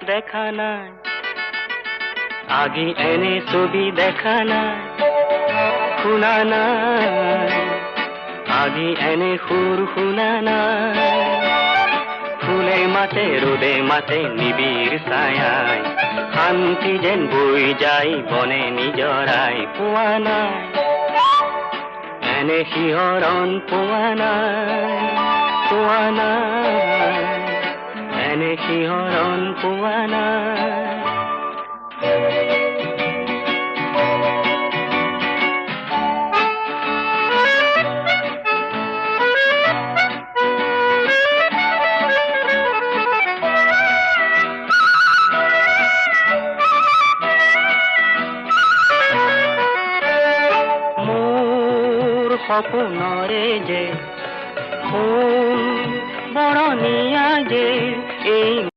দেখা নাই, আগে এনে ছবি দেখা নাই, শুনা নাই, আগে এনে সুৰ শুনা নাই। ফুলে মাতে ৰোদে মাতে নিবিড় ছায়ায়, শান্তি যেন বৈ যায় বনে নিজৰাই। পোৱা নাই এনে শিহৰণ, পোৱা নাই, পোৱা নাই, এনে শিহৰণ পোৱা নাই। সপোনৰে যে ফুল বৰণীয়া যে এই